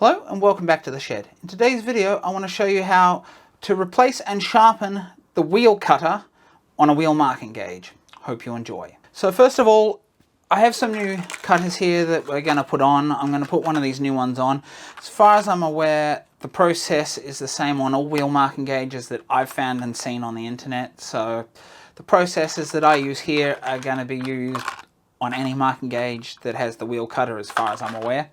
Hello and welcome back to the shed. In today's video I want to show you how to replace and sharpen the wheel cutter on a wheel marking gauge. Hope you enjoy. So first of all, I have some new cutters here that we're going to put on. I'm going to put one of these new ones on. As far as I'm aware, the process is the same on all wheel marking gauges that I've found and seen on the internet. So the processes that I use here are going to be used on any marking gauge that has the wheel cutter as far as I'm aware.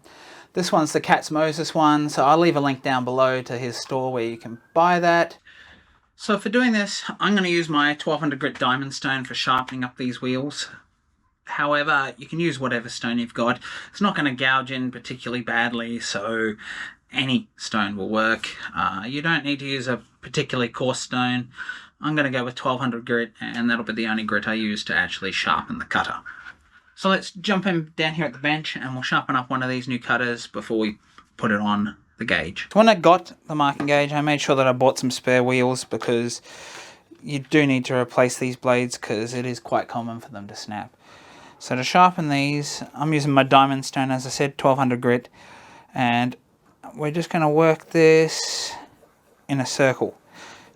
This one's the Cat's Moses one, so I'll leave a link down below to his store where you can buy that. So for doing this, I'm going to use my 1200 grit diamond stone for sharpening up these wheels. However, you can use whatever stone you've got. It's not going to gouge in particularly badly, so any stone will work. You don't need to use a particularly coarse stone. I'm going to go with 1200 grit, and that'll be the only grit I use to actually sharpen the cutter. So let's jump in down here at the bench and we'll sharpen up one of these new cutters before we put it on the gauge. When I got the marking gauge, I made sure that I bought some spare wheels because you do need to replace these blades because it is quite common for them to snap. So to sharpen these, I'm using my diamond stone, as I said, 1200 grit, and we're just going to work this in a circle.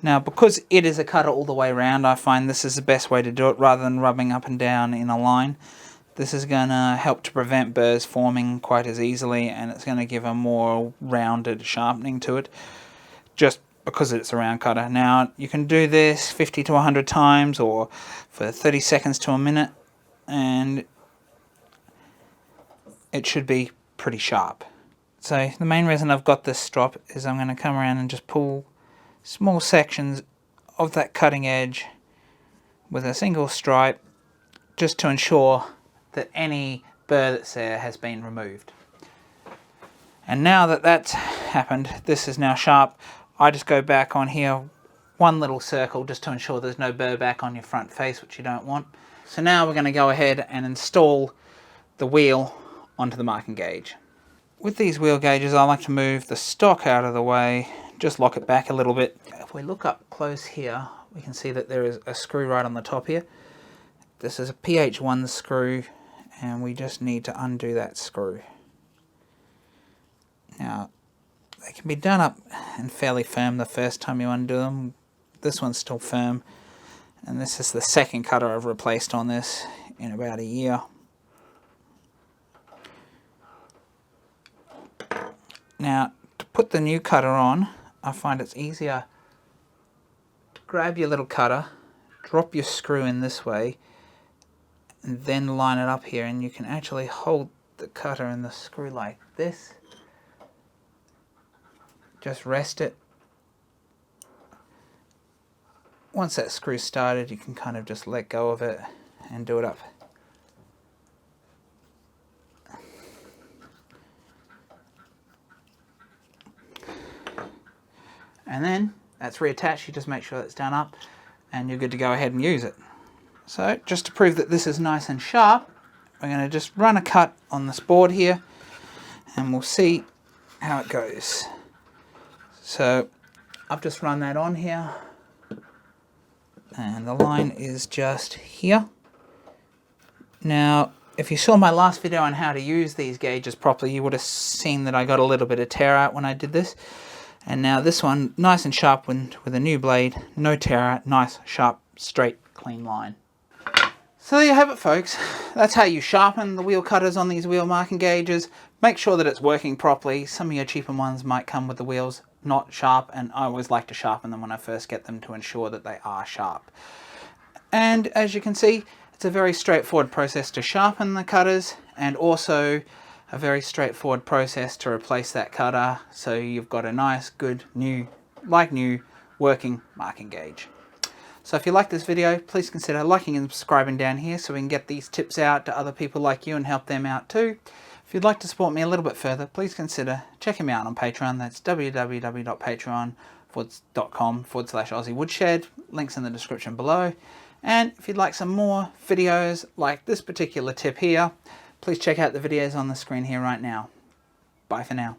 Now, because it is a cutter all the way around, I find this is the best way to do it rather than rubbing up and down in a line. This is going to help to prevent burrs forming quite as easily, and it's going to give a more rounded sharpening to it, just because it's a round cutter. Now, you can do this 50 to 100 times or for 30 seconds to a minute, and it should be pretty sharp. So the main reason I've got this strop is I'm going to come around and just pull small sections of that cutting edge with a single stripe, just to ensure that any burr that's there has been removed. And now that that's happened, this is now sharp. I just go back on here one little circle just to ensure there's no burr back on your front face, which you don't want. So now we're going to go ahead and install the wheel onto the marking gauge. With these wheel gauges, I like to move the stock out of the way, just lock it back a little bit. If we look up close here, we can see that there is a screw right on the top here. This is a PH1 screw, and we just need to undo that screw. Now, they can be done up and fairly firm the first time you undo them. This one's still firm, and this is the second cutter I've replaced on this in about a year. Now, to put the new cutter on, I find it's easier to grab your little cutter, drop your screw in this way, and then line it up here, and you can actually hold the cutter and the screw like this. Just rest it. Once that screw's started, you can kind of just let go of it and do it up. And then that's reattached. You just make sure it's done up and you're good to go ahead and use it. So just to prove that this is nice and sharp, we're going to just run a cut on this board here and we'll see how it goes. So I've just run that on here and the line is just here. Now, if you saw my last video on how to use these gauges properly, you would have seen that I got a little bit of tear out when I did this. And now this one, nice and sharp with a new blade, no tear out, nice, sharp, straight, clean line. So there you have it, folks. That's how you sharpen the wheel cutters on these wheel marking gauges. Make sure that it's working properly. Some of your cheaper ones might come with the wheels not sharp, and I always like to sharpen them when I first get them to ensure that they are sharp. And as you can see, it's a very straightforward process to sharpen the cutters, and also a very straightforward process to replace that cutter, so you've got a nice, good, new working marking gauge. So if you like this video, please consider liking and subscribing down here so we can get these tips out to other people like you and help them out too. If you'd like to support me a little bit further, please consider checking me out on Patreon. That's www.patreon.com/aussiewoodshed. Links in the description below. And if you'd like some more videos like this particular tip here, please check out the videos on the screen here right now. Bye for now.